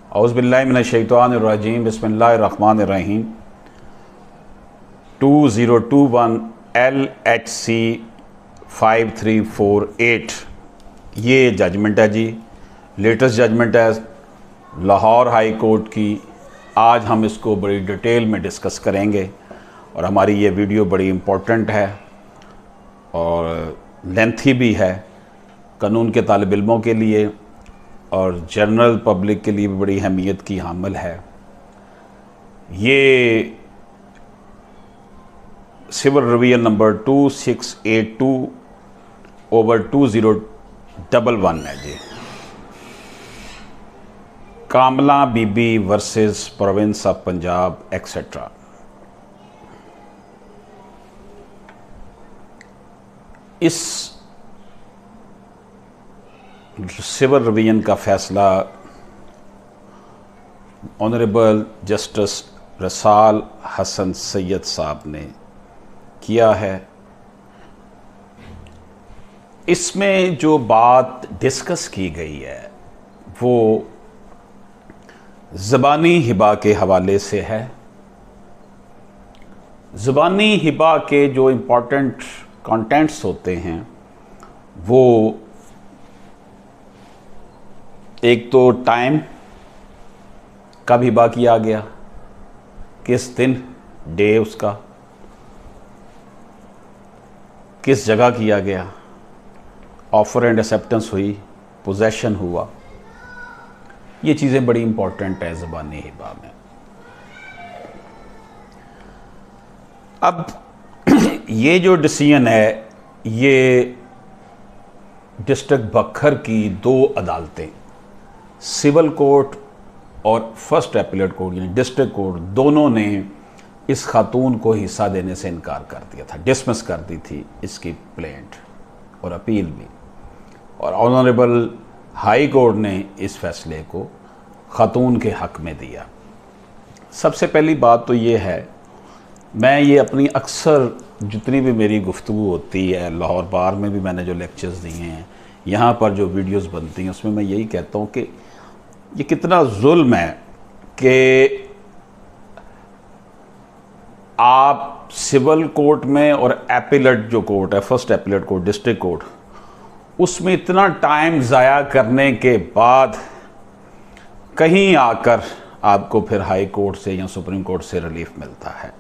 औज़ुबिल्लाहि मिनश्शैतानिर्रजीम बिस्मिल्लाहिर्रहमानिर्रहीम 2021 LHC 5348 ये judgement है जी। लेटेस्ट जजमेंट है लाहौर हाई कोर्ट की। आज हम इसको बड़ी डिटेल में डिस्कस करेंगे और हमारी ये वीडियो बड़ी इम्पोर्टेंट है और लेंथी भी है, कानून के तालिब इल्मों के लिए और जनरल पब्लिक के लिए भी बड़ी अहमियत की हामिल है। ये सिविल रिवीजन नंबर 2682/2011 है जी। Kamla Bibi versus province of Punjab etcetera. इस सिविल रिवीजन का फैसला ऑनरेबल जस्टिस रसाल हसन सैयद साहब ने किया है। इसमें जो बात डिस्कस की गई है वो ज़बानी हिबा के हवाले से है। ज़बानी हिबा के जो इम्पोर्टेंट कंटेंट्स होते हैं वो एक तो टाइम कब हिबा किया गया, किस दिन, डे उसका, किस जगह किया गया, ऑफर एंड एक्सेप्टेंस हुई, पोजेशन हुआ। ये चीज़ें बड़ी इंपॉर्टेंट है ज़बानी हिबा में। अब ये जो डिसीजन है ये डिस्ट्रिक्ट बखर की दो अदालतें, सिविल कोर्ट और फर्स्ट एपीलेट कोर्ट यानी डिस्ट्रिक्ट कोर्ट, दोनों ने इस खातून को हिस्सा देने से इनकार कर दिया था, डिसमिस कर दी थी इसकी प्लेंट और अपील भी। और ऑनरेबल हाई कोर्ट ने इस फैसले को खातून के हक़ में दिया। सबसे पहली बात तो ये है, मैं ये अपनी अक्सर जितनी भी मेरी गुफ्तगू होती है, लाहौर बार में भी मैंने जो लेक्चर्स दिए हैं, यहाँ पर जो वीडियोस बनती हैं, उसमें मैं यही कहता हूँ कि ये कितना जुल्म है कि आप सिविल कोर्ट में और एपीलेट जो कोर्ट है, first appellate court, district court, उसमें इतना टाइम ज़ाया करने के बाद कहीं आकर आपको फिर हाई कोर्ट से या सुप्रीम कोर्ट से रिलीफ मिलता है।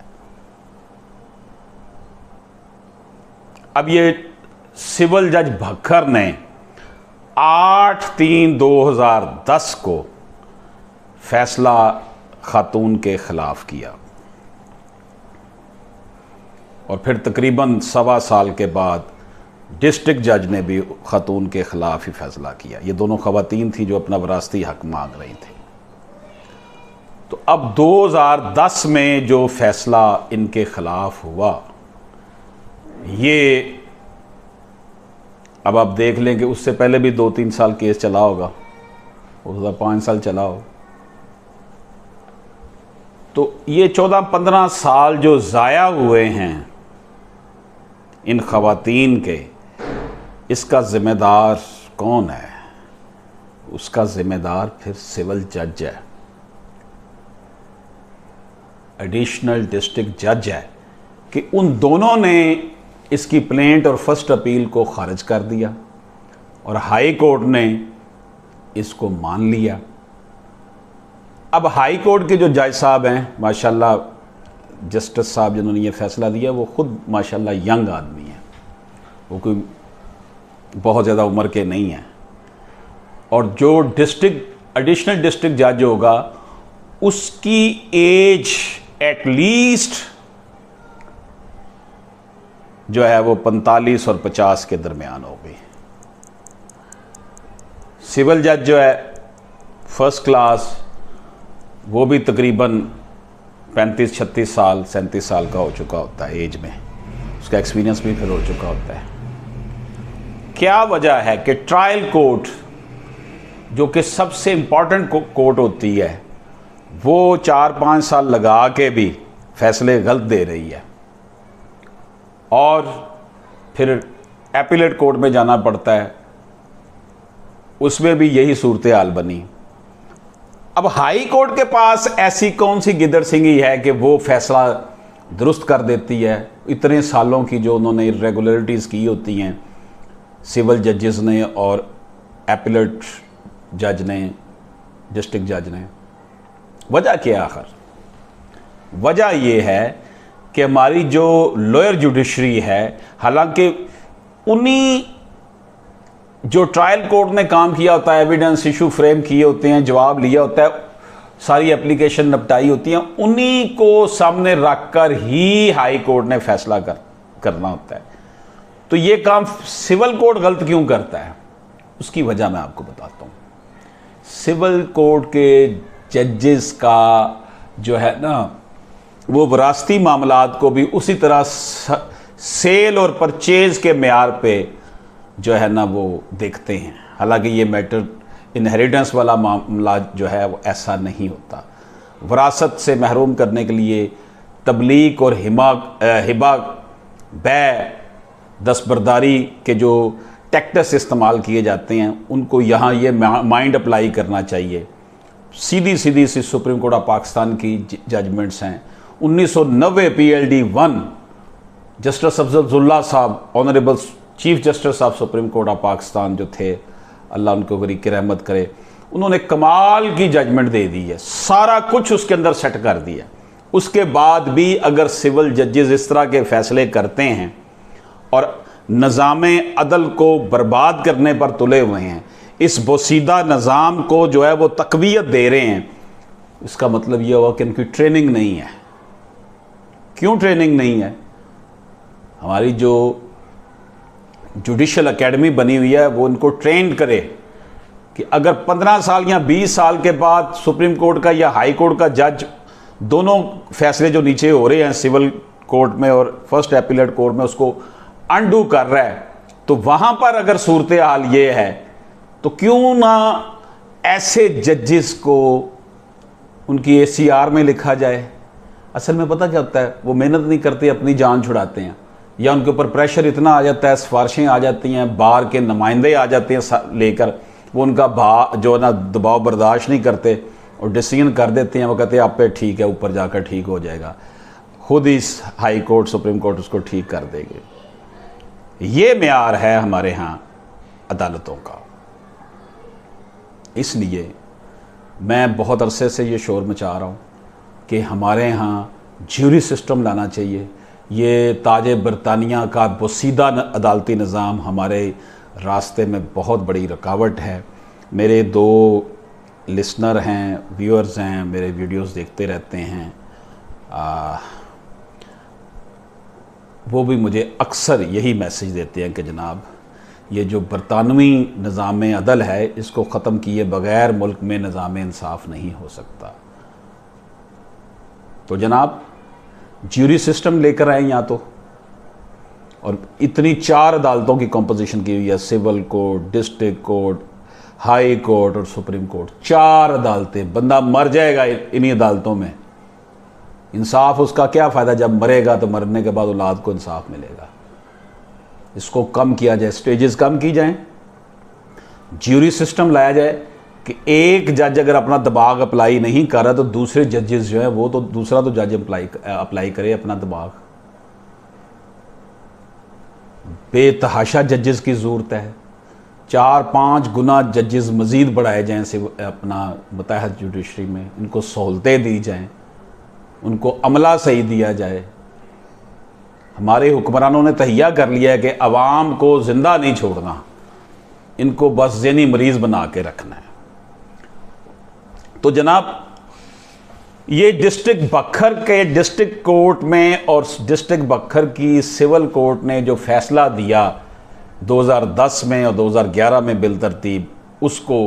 अब ये सिविल जज भक्खर ने 8/3/2010 को फैसला खातून के ख़िलाफ़ किया और फिर तकरीबन 1.25 साल के बाद डिस्ट्रिक्ट जज ने भी खातून के ख़िलाफ़ ही फैसला किया। ये दोनों ख़वातीन थी जो अपना वरासती हक़ मांग रही थी। तो अब 2010 में जो फैसला इनके ख़िलाफ़ हुआ, ये अब आप देख लें कि उससे पहले भी 2-3 साल केस चला होगा, हो सकता 5 साल चला हो। तो ये 14-15 साल जो ज़ाया हुए हैं इन ख़वातीन के, इसका ज़िम्मेदार कौन है? उसका ज़िम्मेदार फिर सिविल जज है, एडिशनल डिस्ट्रिक्ट जज है कि उन दोनों ने इसकी प्लेंट और फर्स्ट अपील को खारिज कर दिया और हाई कोर्ट ने इसको मान लिया। अब हाई कोर्ट के जो जज साहब हैं, माशाल्लाह जस्टिस साहब जिन्होंने ये फ़ैसला दिया, वो ख़ुद माशाल्लाह यंग आदमी हैं, वो कोई बहुत ज़्यादा उम्र के नहीं हैं। और जो डिस्ट्रिक्ट एडिशनल डिस्ट्रिक्ट जज होगा उसकी एज एटलीस्ट जो है वो 45 और 50 के दरमियान हो गई। सिविल जज जो है फर्स्ट क्लास, वो भी तकरीबन 35-36 साल 37 साल का हो चुका होता है एज में, उसका एक्सपीरियंस भी फिर हो चुका होता है। क्या वजह है कि ट्रायल कोर्ट जो कि सबसे इम्पॉर्टेंट कोर्ट होती है, वो 4-5 साल लगा के भी फैसले गलत दे रही है और फिर एपीलेट कोर्ट में जाना पड़ता है, उसमें भी यही सूरत हाल बनी। अब हाई कोर्ट के पास ऐसी कौन सी गिदड़ सिंगी है कि वो फैसला दुरुस्त कर देती है? इतने सालों की जो उन्होंने इरेगुलरिटीज़ की होती हैं सिविल जजेस ने और एपीलेट जज ने, डिस्ट्रिक्ट जज ने। वजह क्या आखिर? वजह ये है कि हमारी जो लोअर जुडिशरी है, हालांकि उन्हीं जो ट्रायल कोर्ट ने काम किया होता है, एविडेंस इशू फ्रेम किए होते हैं, जवाब लिया होता है, सारी एप्लीकेशन निपटाई होती हैं, उन्हीं को सामने रखकर ही हाई कोर्ट ने फैसला करना होता है। तो ये काम सिविल कोर्ट गलत क्यों करता है? उसकी वजह मैं आपको बताता हूँ। सिविल कोर्ट के जजेस का जो है ना, वो विरासती मामलात को भी उसी तरह सेल और परचेज के मेयार पे जो है ना वो देखते हैं। हालांकि ये मैटर इनहेरिटेंस वाला मामला जो है वो ऐसा नहीं होता। विरासत से महरूम करने के लिए तबलीग और हिबा बै दस्तबरदारी के जो टैक्टिक्स इस्तेमाल किए जाते हैं, उनको यहाँ ये माइंड अप्लाई करना चाहिए। सीधी सी सुप्रीम कोर्ट ऑफ पाकिस्तान की जजमेंट्स हैं। 1990 PLD 1 जस्टिस अफजलुल्लाह साहब, honourable chief justice of supreme court of Pakistan जो थे, अल्लाह उनको गरीब की रहमत करे, उन्होंने कमाल की जजमेंट दे दी है, सारा कुछ उसके अंदर सेट कर दिया। उसके बाद भी अगर सिविल जजेस इस तरह के फैसले करते हैं और निज़ाम अदल को बर्बाद करने पर तुले हुए हैं, इस बोसीदा निज़ाम को जो है वो तकवीयत दे रहे हैं, इसका मतलब ये हुआ कि इनकी ट्रेनिंग नहीं है। क्यों ट्रेनिंग नहीं है? हमारी जो जुडिशल एकेडमी बनी हुई है वो इनको ट्रेंड करे कि अगर 15 साल या 20 साल के बाद सुप्रीम कोर्ट का या हाई कोर्ट का जज दोनों फैसले जो नीचे हो रहे हैं सिविल कोर्ट में और फर्स्ट एपीलेट कोर्ट में, उसको अनडू कर रहा है, तो वहाँ पर अगर सूरत हाल ये है तो क्यों ना ऐसे जजेस को उनकी ACR में लिखा जाए। असल में पता क्या होता है, वो मेहनत नहीं करते, अपनी जान छुड़ाते हैं, या उनके ऊपर प्रेशर इतना आ जाता है, सिफारिशें आ जाती हैं, बार के नुमाइंदे आ जाते हैं लेकर, वो उनका जो है ना दबाव बर्दाश्त नहीं करते और डिसीजन कर देते हैं। वो कहते हैं आप पे ठीक है, ऊपर जाकर ठीक हो जाएगा, खुद ही हाई कोर्ट सुप्रीम कोर्ट उसको ठीक कर देंगे। ये मेयार है हमारे यहाँ अदालतों का। इसलिए मैं बहुत अरसे से ये शोर मचा रहा हूँ कि हमारे यहाँ ज्यूरी सिस्टम लाना चाहिए। ये ताज बरतानिया का बोसीदा अदालती निज़ाम हमारे रास्ते में बहुत बड़ी रुकावट है। मेरे 2 लिसनर हैं, व्यूअर्स हैं, मेरे वीडियोस देखते रहते हैं, वो भी मुझे अक्सर यही मैसेज देते हैं कि जनाब ये जो बरतानवी निज़ाम अदल है, इसको ख़त्म किए बग़ैर मुल्क में निज़ाम इंसाफ नहीं हो सकता। तो जनाब ज्यूरी सिस्टम लेकर आए यहाँ तो, और इतनी 4 अदालतों की कंपोजिशन की हुई है, civil court, district court, high court और सुप्रीम कोर्ट, 4 अदालतें। बंदा मर जाएगा इन्हीं अदालतों में, इंसाफ उसका क्या फ़ायदा? जब मरेगा तो मरने के बाद औलाद को इंसाफ मिलेगा। इसको कम किया जाए, स्टेजेस कम की जाएं, ज्यूरी सिस्टम लाया जाए कि एक जज अगर अपना दबाव अप्लाई नहीं कर रहा तो दूसरे जजेस जो है वो तो दूसरा तो जज अप्लाई करे अपना दबाव। बेतहाशा जजेस की ज़रूरत है, 4-5 गुना जजेस मज़ीद बढ़ाए जाएँ से अपना मुतहद जुडिशरी में, इनको सहूलतें दी जाएँ, उनको अमला सही दिया जाए। हमारे हुक्मरानों ने तहिया कर लिया है कि अवाम को ज़िंदा नहीं छोड़ना, इनको बस ज़हनी मरीज़ बना के रखना है। तो जनाब ये डिस्ट्रिक्ट बखर के डिस्ट्रिक्ट कोर्ट में और डिस्ट्रिक्ट बखर की सिविल कोर्ट ने जो फैसला दिया 2010 में और 2011 में बिल तरतीब, उसको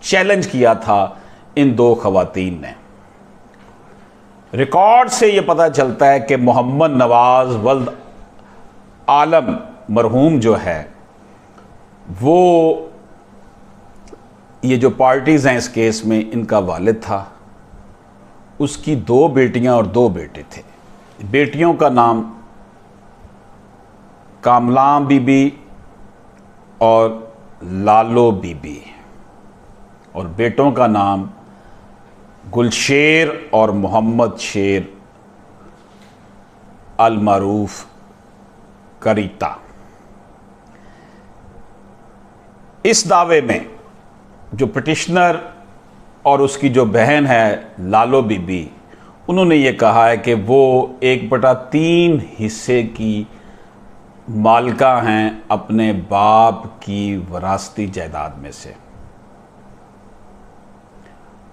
चैलेंज किया था इन 2 खवातीन ने। रिकॉर्ड से ये पता चलता है कि मोहम्मद नवाज वल्द आलम मरहूम जो है, वो ये जो पार्टीज़ हैं इस केस में, इनका वालिद था, उसकी 2 बेटियां और 2 बेटे थे। बेटियों का नाम कामलाम बीबी और लालो बीबी, और बेटों का नाम गुलशेर और मोहम्मद शेर अल मारूफ करीता। इस दावे में जो पिटिशनर और उसकी जो बहन है लालो बीबी, उन्होंने ये कहा है कि वो 1/3 हिस्से की मालिका हैं अपने बाप की वरासती जायदाद में से।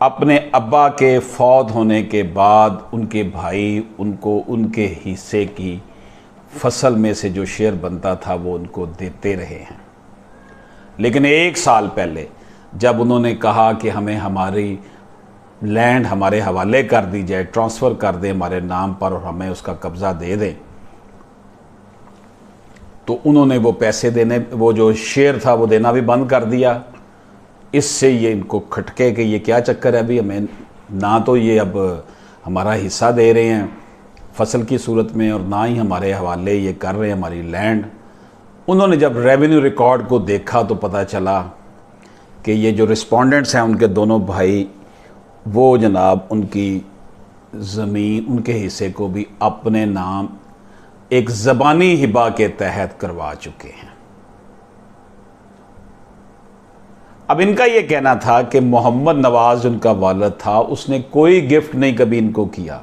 अपने अब्बा के फौत होने के बाद उनके भाई उनको उनके हिस्से की फसल में से जो शेयर बनता था वो उनको देते रहे हैं। लेकिन 1 साल पहले जब उन्होंने कहा कि हमें हमारी लैंड हमारे हवाले कर दी जाए, ट्रांसफ़र कर दें हमारे नाम पर और हमें उसका कब्ज़ा दे दें, तो उन्होंने वो पैसे देने, वो जो शेयर था वो देना भी बंद कर दिया। इससे ये इनको खटके कि ये क्या चक्कर है, अभी हमें ना तो ये अब हमारा हिस्सा दे रहे हैं फसल की सूरत में और ना ही हमारे हवाले ये कर रहे हैं हमारी लैंड। उन्होंने जब रेवेन्यू रिकॉर्ड को देखा तो पता चला कि ये जो रिस्पोंडेंट्स हैं उनके दोनों भाई, वो जनाब उनकी ज़मीन, उनके हिस्से को भी अपने नाम एक ज़बानी हिबा के तहत करवा चुके हैं। अब इनका ये कहना था कि मोहम्मद नवाज़ उनका वालिद था, उसने कोई गिफ्ट नहीं कभी इनको किया,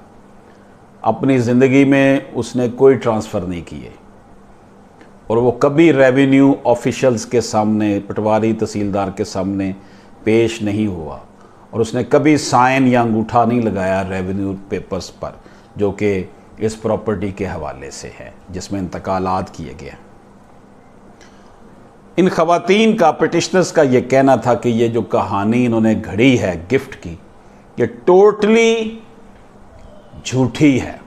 अपनी ज़िंदगी में उसने कोई ट्रांसफ़र नहीं किए और वो कभी रेवेन्यू ऑफिशल्स के सामने, पटवारी तहसीलदार के सामने पेश नहीं हुआ और उसने कभी साइन या अंगूठा नहीं लगाया रेवेन्यू पेपर्स पर जो कि इस प्रॉपर्टी के हवाले से है जिसमें इंतकालात किए गए। इन ख़वातीन का, पिटिशनर्स का ये कहना था कि ये जो कहानी इन्होंने घड़ी है गिफ्ट की, ये टोटली झूठी है,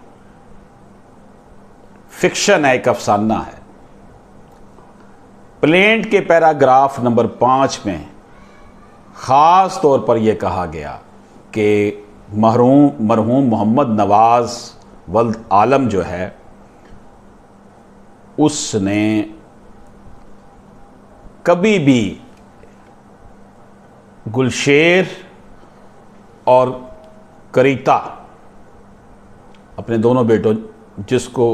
फिक्शन है, एक अफसाना है। प्लेंट के पैराग्राफ नंबर 5 में ख़ास तौर पर यह कहा गया कि मरहूम मोहम्मद नवाज़ वल्द आलम जो है उसने कभी भी गुलशेर और करीता, अपने दोनों बेटों जिसको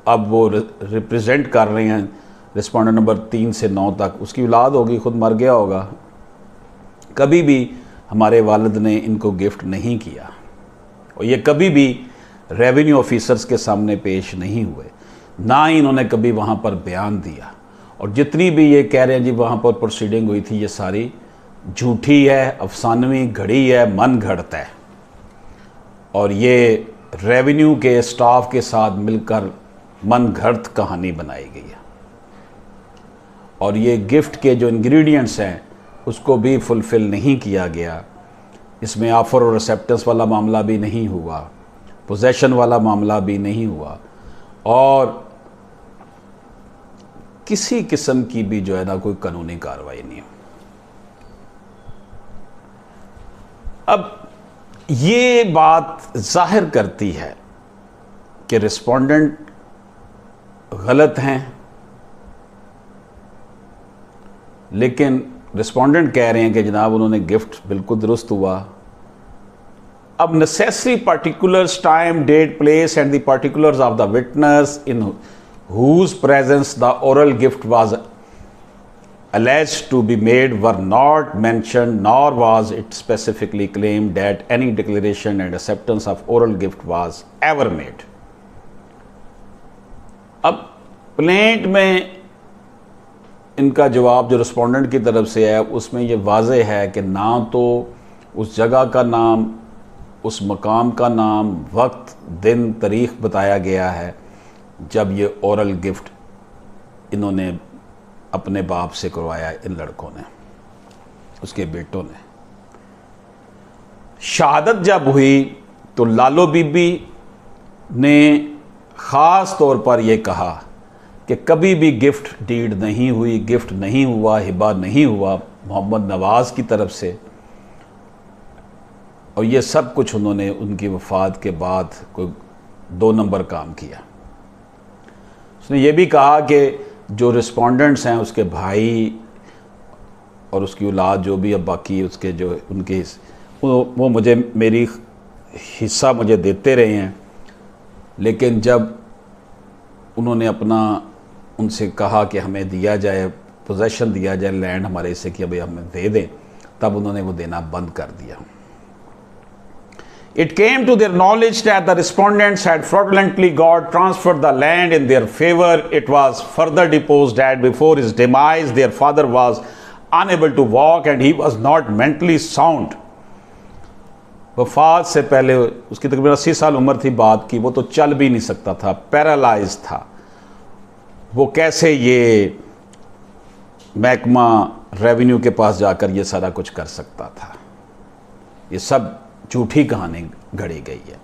अब वो रिप्रेजेंट कर रहे हैं, रिस्पॉन्डेंट नंबर 3 से 9 तक, उसकी औलाद होगी, खुद मर गया होगा, कभी भी हमारे वालिद ने इनको गिफ्ट नहीं किया और ये कभी भी रेवेन्यू ऑफिसर्स के सामने पेश नहीं हुए, ना ही इन्होंने कभी वहाँ पर बयान दिया। और जितनी भी ये कह रहे हैं जी वहाँ पर प्रोसीडिंग हुई थी, ये सारी झूठी है, अफसानवी घड़ी है, मन घड़त है और ये रेवेन्यू के स्टाफ के साथ मिलकर मन घड़त कहानी बनाई गई है। और ये गिफ्ट के जो इंग्रेडिएंट्स हैं उसको भी फुलफ़िल नहीं किया गया। इसमें ऑफ़र और एक्सेप्टेंस वाला मामला भी नहीं हुआ, पोजेशन वाला मामला भी नहीं हुआ और किसी किस्म की भी जो है ना कोई कानूनी कार्रवाई नहीं हुई। अब ये बात जाहिर करती है कि रिस्पोंडेंट गलत हैं, लेकिन रिस्पोंडेंट कह रहे हैं कि जनाब उन्होंने गिफ्ट बिल्कुल दुरुस्त हुआ। अब necessary particulars, time, date, place and the particulars of the witness in whose presence the oral gift was alleged to be made were not mentioned, nor was it specifically claimed that any declaration and acceptance of oral gift was ever made. अब plaint में इनका जवाब जो respondent की तरफ से है उसमें ये वाज़ेह है कि ना तो उस जगह का नाम, उस मकाम का नाम, वक्त, दिन, तारीख़ बताया गया है जब ये ओरल गिफ्ट इन्होंने अपने बाप से करवाया, इन लड़कों ने, उसके बेटों ने। शहादत जब हुई तो लालो बीबी ने ख़ास तौर पर यह कहा कि कभी भी गिफ्ट डीड नहीं हुई, गिफ्ट नहीं हुआ, हिबा नहीं हुआ मोहम्मद नवाज़ की तरफ से। और ये सब कुछ उन्होंने उनकी वफ़ात के बाद कोई 2 नंबर काम किया। उसने ये भी कहा कि जो रिस्पोंडेंट्स हैं उसके भाई और उसकी औलाद जो भी अब बाकी उसके जो उनके वो मुझे मेरी हिस्सा मुझे देते रहे हैं, लेकिन जब उन्होंने अपना उनसे कहा कि हमें दिया जाए, पोजेशन दिया जाए लैंड हमारे हिस्से की, अभी हमें दे दें, तब उन्होंने वो देना बंद कर दिया। It came to their knowledge that the respondents had fraudulently got transferred the land in their favor. It was further deposed that before his demise, their father was unable to walk and he was not mentally sound. वफात से पहले उसकी तकरीबन 80 साल उम्र थी बात की, वो तो चल भी नहीं सकता था, पैरालाइज था। वो कैसे ये महकमा रेवेन्यू के पास जाकर ये सारा कुछ कर सकता था? ये सब झूठी कहानी गढ़ी गई है।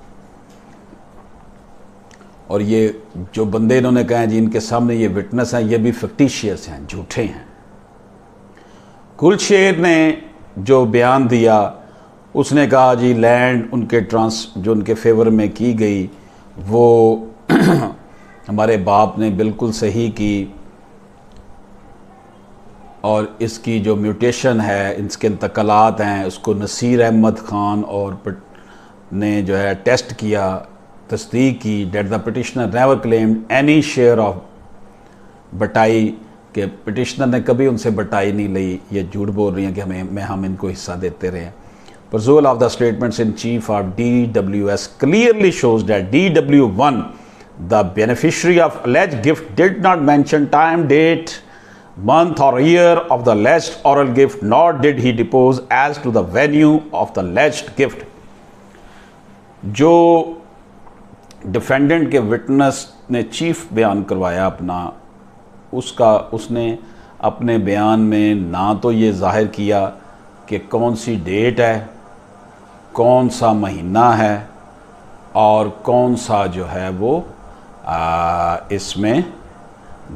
और ये जो बंदे इन्होंने कहे जी इनके सामने ये विटनेस हैं, ये भी फिक्टिशियस हैं, झूठे हैं। गुलशेर ने जो बयान दिया, उसने कहा जी लैंड उनके जो उनके फेवर में की गई वो हमारे बाप ने बिल्कुल सही की, और इसकी जो म्यूटेशन है, इसके इंतकालात हैं, उसको नसीर अहमद ख़ान और ने जो है टेस्ट किया, तस्दीक की। That the petitioner never claimed any share of बटाई, के पिटिशनर ने कभी उनसे बटाई नहीं ली। ये झूठ बोल रही हैं कि हम इनको हिस्सा देते रहे। Pursual of the statements in chief of DWS clearly shows that DW1, the beneficiary of alleged gift, did not mention time, date, month or year of the alleged oral gift, nor did he depose as to the venue of the alleged gift. जो defendant के witness ने chief बयान करवाया अपना, उसने अपने बयान में ना तो ये जाहिर किया कि कौन सी डेट है, कौन सा महीना है, और कौन सा जो है वो इसमें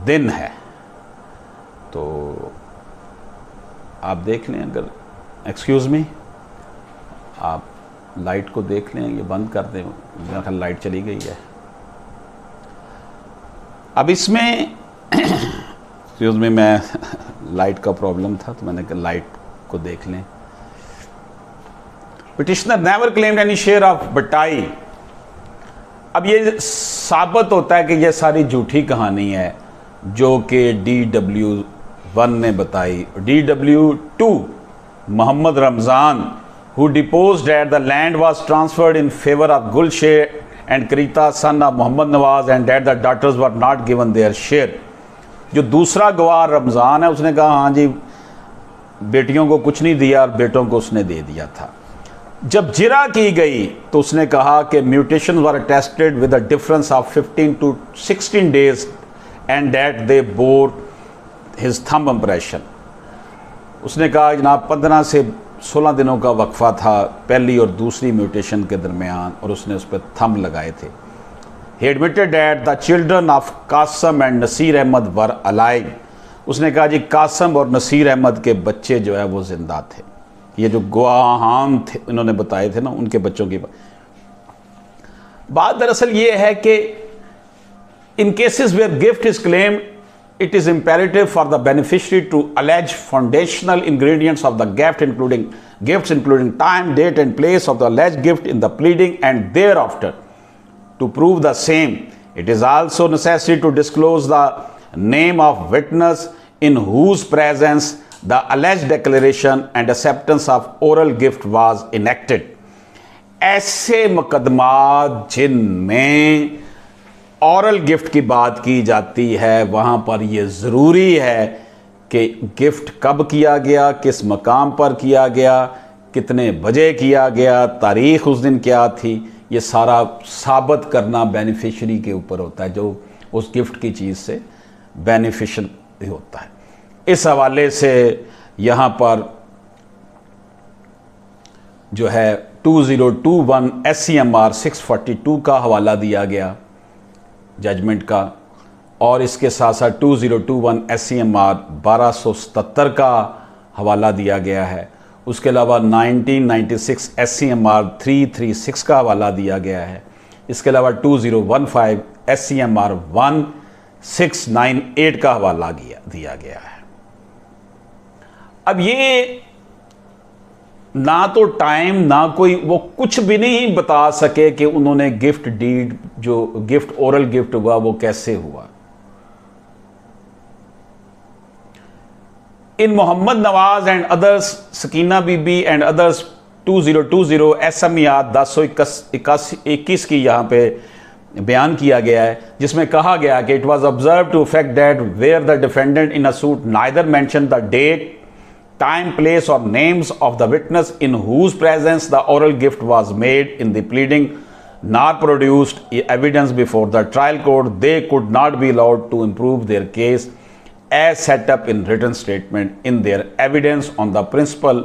दिन है। तो आप देख लें, अगर एक्सक्यूज़ मी, आप लाइट को देख लें, ये बंद कर दें, मेरा ख्याल लाइट चली गई है। अब इसमें एक्सक्यूज़ मी, मैं लाइट का प्रॉब्लम था तो मैंने कहा लाइट को देख लें। Petitioner never claimed any share of बटाई। अब ये साबित होता है कि ये सारी झूठी कहानी है जो कि DW1 ने बताई। DW2 Mohammad Ramzan, who deposed that the land was transferred in favor of Gulsher and Karita, son of Muhammad Nawaz, and that the daughters were not given their share। जो दूसरा गवाह रमज़ान है, उसने कहा हाँ जी बेटियों को कुछ नहीं दिया और बेटों को उसने दे दिया था। जब जिरा की गई तो उसने कहा कि mutation were tested with a difference of 15 to 16 days and that they bore his thumb impression. उसने कहा जनाब 15 से 16 दिनों का वक्फा था पहली और दूसरी म्यूटेशन के दरमियान, और उसने उस पर थंब लगाए थे। He admitted that the children of Kasam and Nasir Ahmad were alive। उसने कहा जी कासम और नसीर अहमद के बच्चे जो है वो जिंदा थे। ये जो गवाहान थे इन्होंने बताए थे ना, उनके बच्चों की बात दरअसल ये है कि in cases where gift is claimed, it is imperative for the beneficiary to allege foundational ingredients of the gift including time, date and place of the alleged gift in the pleading and thereafter to prove the same. It is also necessary to disclose the name of witness in whose presence the alleged declaration and acceptance of oral gift was enacted. ऐसे मुकदमात जिनमें औरल gift की बात की जाती है, वहाँ पर ये ज़रूरी है कि गिफ्ट कब किया गया, किस मकाम पर किया गया, कितने बजे किया गया, तारीख़ उस दिन क्या थी, ये सारा साबित करना बेनिफिशरी के ऊपर होता है, जो उस गिफ्ट की चीज़ से बेनिफिशियल होता है। इस हवाले से यहाँ पर जो है 2021 SCMR 642 का हवाला दिया गया जजमेंट का, और इसके साथ साथ 2021 SCMR 1277 का हवाला दिया गया है। उसके अलावा 1996 SCMR 336 का हवाला दिया गया है। इसके अलावा 2015 SCMR 1698 का हवाला दिया गया है। अब ये ना तो टाइम ना कोई वो कुछ भी नहीं बता सके कि उन्होंने गिफ्ट डीड जो गिफ्ट ओरल गिफ्ट हुआ वो कैसे हुआ। In Mohammad Nawaz and others, Sakina Bibi and others 2020 SMER 1021 की यहाँ पे बयान किया गया है, जिसमें कहा गया कि it was observe to effect that where the defendant in a suit neither mention the date, time, place or names of the witness in whose presence the oral gift was made in the pleading, nor produced evidence before the trial court, they could not be allowed to improve their case as set up in written statement in their evidence on the principle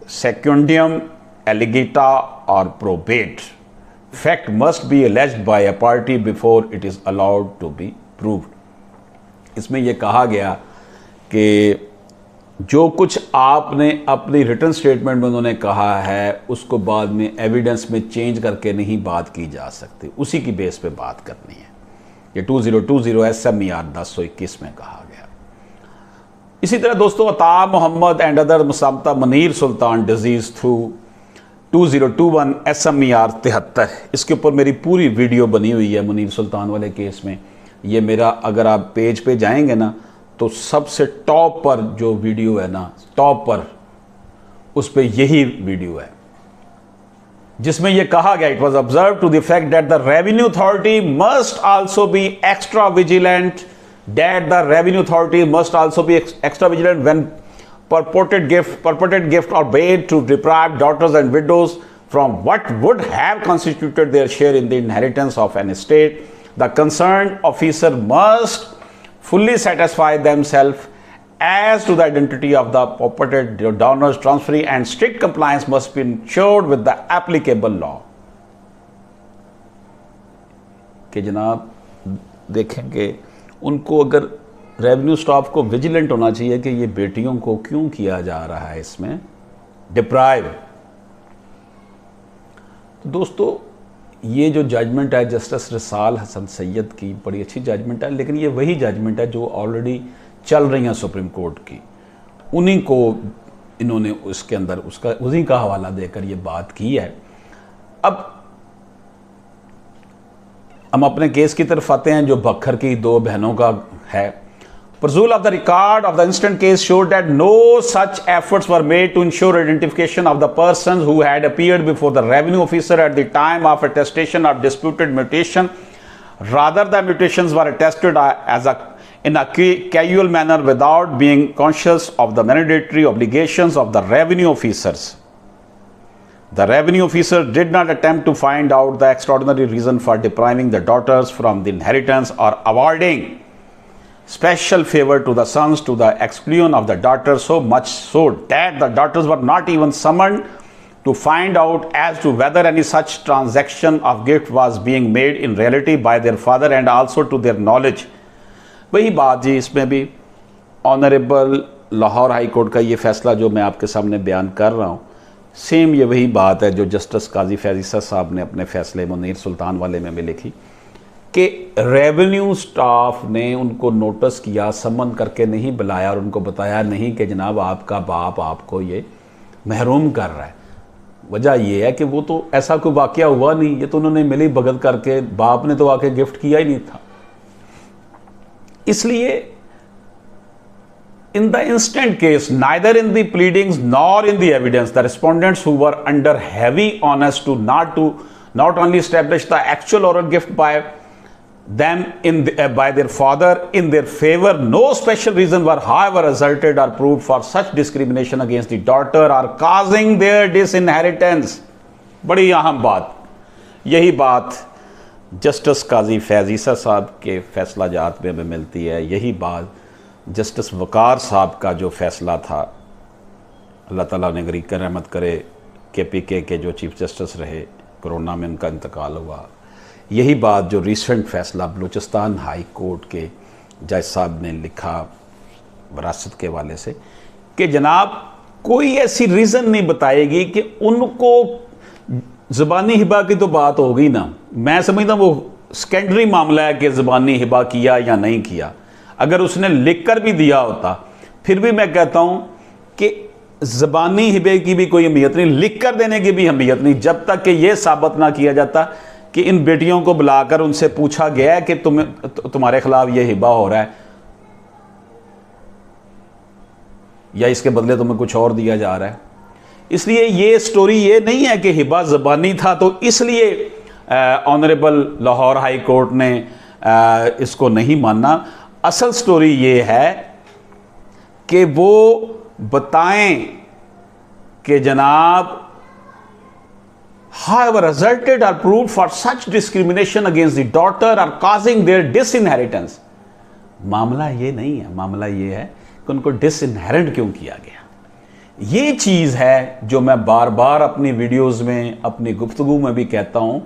secundum allegata or probate. Fact must be alleged by a party before it is allowed to be proved. इसमें यह कहा गया कि जो कुछ आपने अपनी return statement में उन्होंने कहा है उसको बाद में एविडेंस में चेंज करके नहीं बात की जा सकती, उसी की बेस पे बात करनी है। ये 2020 SMER 1021 में कहा गया। इसी तरह दोस्तों Ata Mohammad and other Musammat Munir Sultan deceased through 2021 SMER 73, इसके ऊपर मेरी पूरी वीडियो बनी हुई है मुनीर सुल्तान वाले केस में। ये मेरा अगर आप पेज पे जाएंगे ना तो सबसे टॉप पर जो वीडियो है ना, टॉप पर उस पे यही वीडियो है जिसमें यह कहा गया, it was observe to the fact that the revenue authority must also be extra vigilant, that the revenue authority must also be extra vigilant when purported gift or paid to deprive daughters and widows from what would have constituted their share in the inheritance of an estate. The concerned officer must fully satisfy themselves as to the identity of the purported donors, transferee, and strict compliance must be ensured with the applicable law. कि जनाब देखेंगे उनको अगर revenue staff को vigilant होना चाहिए कि ये बेटियों को क्यों किया जा रहा है इसमें डिप्राइव। तो दोस्तों ये जो जजमेंट है जस्टिस रिसाल हसन सैयद की बड़ी अच्छी जजमेंट है, लेकिन ये वही जजमेंट है जो ऑलरेडी चल रही हैं सुप्रीम कोर्ट की, उन्हीं को इन्होंने उसके अंदर उसका उन्हीं का हवाला देकर ये बात की है। अब हम अपने केस की तरफ आते हैं जो बखर की दो बहनों का है। Perusal of the record of the instant case showed that no such efforts were made to ensure identification of the persons who had appeared before the revenue officer at the time of attestation of disputed mutation. Rather, the mutations were attested in a casual manner without being conscious of the mandatory obligations of the revenue officers. The revenue officer did not attempt to find out the extraordinary reason for depriving the daughters from the inheritance or awarding special favor to the sons to the exclusion of the daughters, so much so that the daughters were not even summoned to find out as to whether any such transaction of gift was being made in reality by their father and also to their knowledge. वही बात जी इसमें भी honourable Lahore high court का ये फैसला जो मैं आपके सामने बयान कर रहा हूँ, सेम ये वही बात है जो जस्टिस काजी फैज़ीसा साहब ने अपने फैसले मुनीर सुल्तान वाले में भी लिखी कि रेवेन्यू स्टाफ ने उनको नोटिस किया, समन करके नहीं बुलाया और उनको बताया नहीं कि जनाब आपका बाप आपको ये महरूम कर रहा है। वजह ये है कि वो तो ऐसा कोई वाकया हुआ नहीं, ये तो उन्होंने मिली भगत करके, बाप ने तो आके गिफ्ट किया ही नहीं था। इसलिए in the instant case, neither in the pleadings nor in the evidence, the respondents who were under heavy onus to not only establish the actual oral gift by them by their father in their favor, no special reason were however asserted or proved for such discrimination against the daughter or causing their disinheritance. बड़ी अहम बात, यही बात justice काजी फैज़ीसा साहब के फैसला जात में मिलती है। यही बात जस्टिस वकार साहब का जो फैसला था, अल्लाह ताला ने गरीब कर रहमत करे, KPK के जो चीफ जस्टिस रहे, कोरोना में उनका इंतकाल हुआ। यही बात जो रिसेंट फैसला बलूचिस्तान हाई कोर्ट के जज साहब ने लिखा विरासत के हवाले से कि जनाब कोई ऐसी रीज़न नहीं बताएगी कि उनको ज़बानी हिबा की तो बात होगी ना, मैं समझता हूँ वो सेकेंडरी मामला है कि ज़बानी हिबा किया या नहीं किया। अगर उसने लिख कर भी दिया होता फिर भी मैं कहता हूं कि ज़बानी हिबे की भी कोई अहमियत नहीं, लिख कर देने की भी अहमियत नहीं, जब तक कि यह साबित ना किया जाता कि इन बेटियों को बुलाकर उनसे पूछा गया है कि तुम्हारे खिलाफ यह हिबा हो रहा है या इसके बदले तुम्हें कुछ और दिया जा रहा है। इसलिए ये स्टोरी ये नहीं है कि हिबा ज़बानी था तो इसलिए ऑनरेबल लाहौर हाई कोर्ट ने इसको नहीं माना। असल स्टोरी ये है कि वो बताएं कि जनाब however resulted or proved for such discrimination against the daughter or causing their disinheritance। मामला ये नहीं है, मामला ये है कि उनको डिसइनहेरिट क्यों किया गया। ये चीज़ है जो मैं बार बार अपनी वीडियोस में, अपनी गुफ्तगू में भी कहता हूं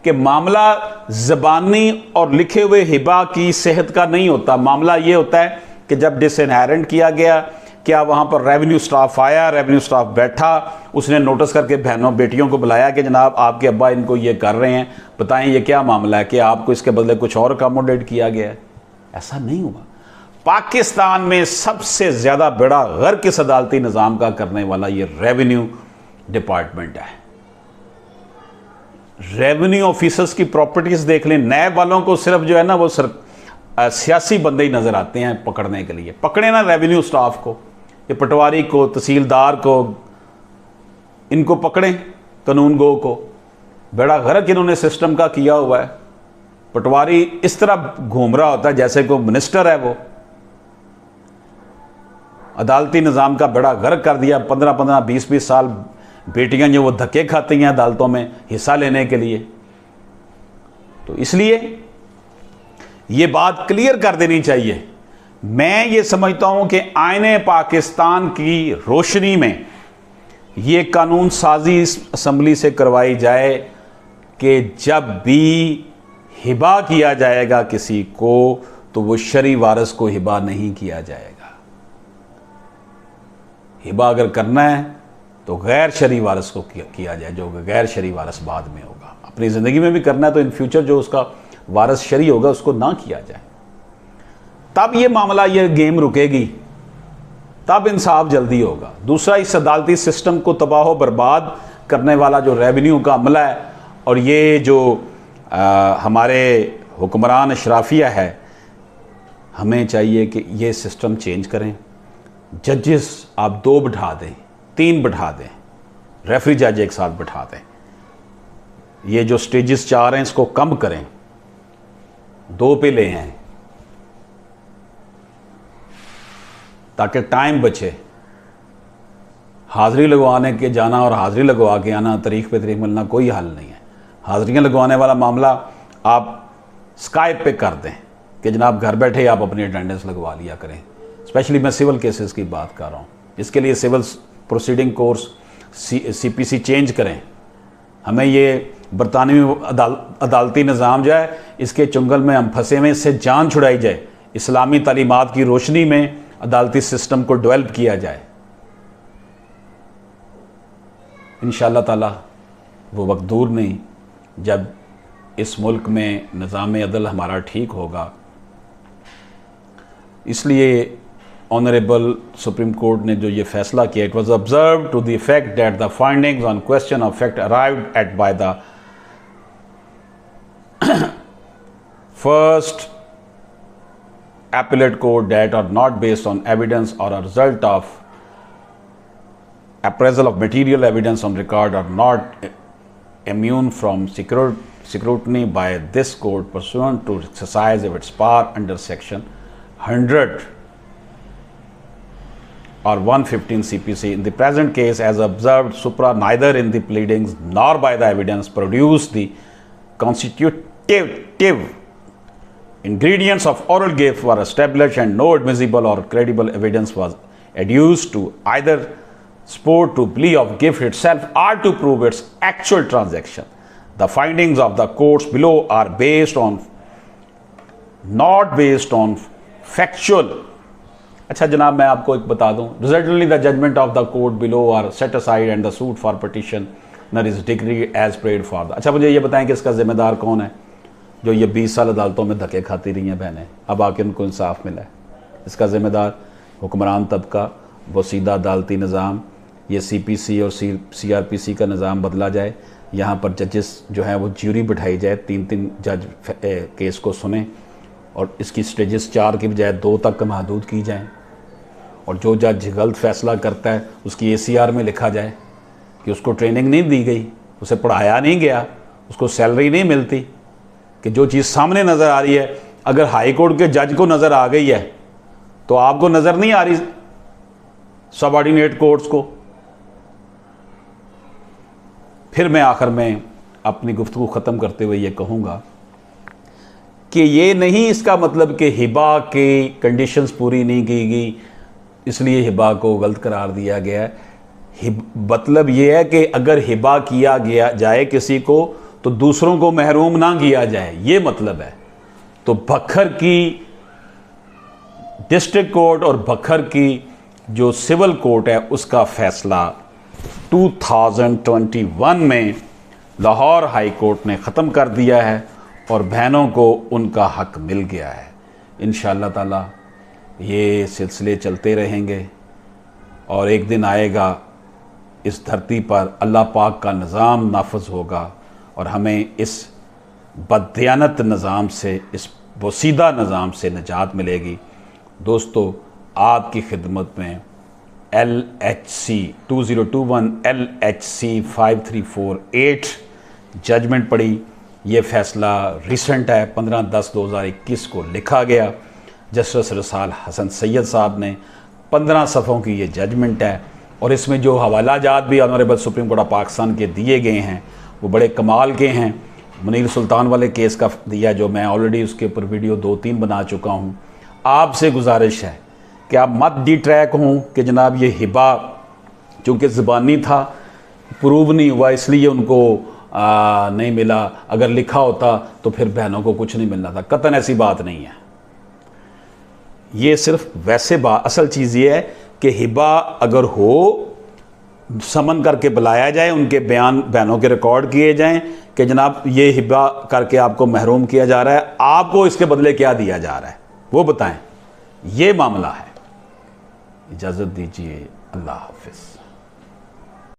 कि मामला ज़बानी और लिखे हुए हिबा की सेहत का नहीं होता। मामला ये होता है कि जब डिसइनहेरिट किया गया, क्या वहाँ पर रेवेन्यू स्टाफ आया, रेवेन्यू स्टाफ बैठा, उसने नोटिस करके बहनों बेटियों को बुलाया कि जनाब आपके अब्बा इनको ये कर रहे हैं, बताएं ये क्या मामला है, कि आपको इसके बदले कुछ और अकोमोडेट किया गया है। ऐसा नहीं हुआ। पाकिस्तान में सबसे ज़्यादा बड़ा गर्क इस अदालती निज़ाम का करने वाला ये रेवेन्यू डिपार्टमेंट है। रेवेन्यू ऑफिसर्स की प्रॉपर्टीज़ देख लें, नए वालों को सिर्फ जो है ना वो सियासी बंदे ही नज़र आते हैं पकड़ने के लिए। पकड़े ना रेवेन्यू स्टाफ को, ये पटवारी को, तहसीलदार को, इनको पकड़ें, कानून गो को। बड़ा गर्क इन्होंने सिस्टम का किया हुआ है। पटवारी इस तरह घूम रहा होता है जैसे कोई मिनिस्टर है। वो अदालती निज़ाम का बड़ा गर्क कर दिया। 15-15, 20-20 साल बेटियां जो वो धक्के खाती हैं अदालतों में हिस्सा लेने के लिए। तो इसलिए ये बात क्लियर कर देनी चाहिए। मैं ये समझता हूं कि आईने पाकिस्तान की रोशनी में ये कानून साजी इस असम्बली से करवाई जाए कि जब भी हिबा किया जाएगा किसी को तो वो शरी वारिस को हिबा नहीं किया जाएगा। हिबा अगर करना है तो गैर शरी वारिस को किया जाए, जो गैर शरी वारिस बाद में होगा। अपनी ज़िंदगी में भी करना है तो इन फ्यूचर जो उसका वारिस शरी होगा उसको ना किया जाए। तब ये मामला, ये गेम रुकेगी, तब इंसाफ जल्दी होगा। दूसरा, इस अदालती सिस्टम को तबाह बर्बाद करने वाला जो रेवेन्यू का अमला है और ये जो हमारे हुक्मरान अशराफिया है, हमें चाहिए कि ये सिस्टम चेंज करें। जजेस आप 2 बिठा दें, 3 बिठा दें, रेफरी जज एक साथ बिठा दें। ये जो स्टेजेस 4 हैं इसको कम करें, 2 पे ले हैं ताकि टाइम बचे। हाज़िरी लगवाने के जाना और हाज़िरी लगवा के आना, तारीख पे तारीख मिलना कोई हल नहीं है। हाज़िरियाँ लगवाने वाला मामला आप स्काइप पे कर दें कि जनाब घर बैठे आप अपनी अटेंडेंस लगवा लिया करें। स्पेशली मैं सिविल केसेस की बात कर रहा हूँ। इसके लिए civil proceeding course CPC change करें। हमें ये बरतानवी अदालती निज़ाम जो है इसके चुंगल में हम फंसे हुए, इससे जान छुड़ाई जाए। इस्लामी तालीमात की रोशनी में अदालती सिस्टम को डेवलप किया जाए। इंशाअल्लाह ताला वो वक्त दूर नहीं जब इस मुल्क में निज़ाम अदल हमारा ठीक होगा। इसलिए ऑनरेबल सुप्रीम कोर्ट ने जो ये फैसला किया, it was observe to the effect that the findings on question of fact arrived at by the first appellate court that are not based on evidence or a result of appraisal of material evidence on record are not immune from scrutiny by this court pursuant to exercise of its power under section 100 or 115 CPC. In the present case, as observed supra, neither in the pleadings nor by the evidence produced the constitutive ingredients of oral gift were established and no admissible or credible evidence was adduced to either support to plea of gift itself or to prove its actual transaction. The findings of the courts below are not based on factual. अच्छा जनाब, मैं आपको एक बता दूं, resultantly the judgment of the court below are set aside and the suit for petition नर is decreed as prayed for the. अच्छा मुझे ये बताएं कि इसका जिम्मेदार कौन है? जो ये 20 साल अदालतों में धक्के खाती रही हैं बहनें, अब आके उनको इंसाफ मिला है। इसका जिम्मेदार हुक्मरान तबका, वसीदा अदालती निज़ाम, ये CPC और CRPC का निज़ाम बदला जाए। यहाँ पर जजेस जो हैं वो ज्यूरी बिठाई जाए, 3-3 जज केस को सुने और इसकी स्टेजेस 4 की बजाय 2 तक महदूद की जाएँ। और जो जज गलत फ़ैसला करता है उसकी ACR में लिखा जाए कि उसको ट्रेनिंग नहीं दी गई, उसे पढ़ाया नहीं गया, उसको सैलरी नहीं मिलती, कि जो चीज़ सामने नज़र आ रही है अगर हाई कोर्ट के जज को नज़र आ गई है तो आपको नज़र नहीं आ रही सबऑर्डिनेट कोर्ट्स को। फिर मैं आखिर में अपनी गुफ्तगू ख़त्म करते हुए ये कहूँगा कि ये नहीं इसका मतलब कि हिबा की कंडीशंस पूरी नहीं की गई इसलिए हिबा को गलत करार दिया गया है। मतलब ये है कि अगर हिबा किया गया जाए किसी को तो दूसरों को महरूम ना किया जाए, ये मतलब है। तो बखर की डिस्ट्रिक्ट कोर्ट और बखर की जो सिविल कोर्ट है उसका फैसला 2021 में लाहौर हाई कोर्ट ने ख़त्म कर दिया है और बहनों को उनका हक मिल गया है। इंशाअल्लाह ताला ये सिलसिले चलते रहेंगे और एक दिन आएगा इस धरती पर अल्लाह पाक का निज़ाम नाफज होगा और हमें इस बददियानत निज़ाम से, इस बोसीदा निज़ाम से निजात मिलेगी। दोस्तों, आपकी खिदमत में LHC 2021 LHC 5348 जजमेंट पड़ी। ये फ़ैसला रिसेंट है, 15/10/2021 को लिखा गया। जस्टिस रसाल हसन सैयद साहब ने 15 सफ़ों की ये जजमेंट है और इसमें जो हवाला जात भी honourable supreme court of Pakistan के दिए गए हैं वो बड़े कमाल के हैं। मुनीर सुल्तान वाले केस का दिया, जो मैं ऑलरेडी उसके ऊपर वीडियो 2-3 बना चुका हूँ। आपसे गुजारिश है कि आप मत डिट्रैक हों कि जनाब ये हिबा चूँकि ज़बानी था, प्रूव नहीं हुआ इसलिए उनको नहीं मिला, अगर लिखा होता तो फिर बहनों को कुछ नहीं मिलना था। कतन ऐसी बात नहीं है। ये सिर्फ वैसे बात, असल चीज़ ये है कि हिबा अगर हो समन करके बुलाया जाए, उनके बयान बहनों के रिकॉर्ड किए जाएं कि जनाब ये हिबा करके आपको महरूम किया जा रहा है, आपको इसके बदले क्या दिया जा रहा है वो बताएं। ये मामला है। इजाज़त दीजिए, अल्लाह हाफ़िज़।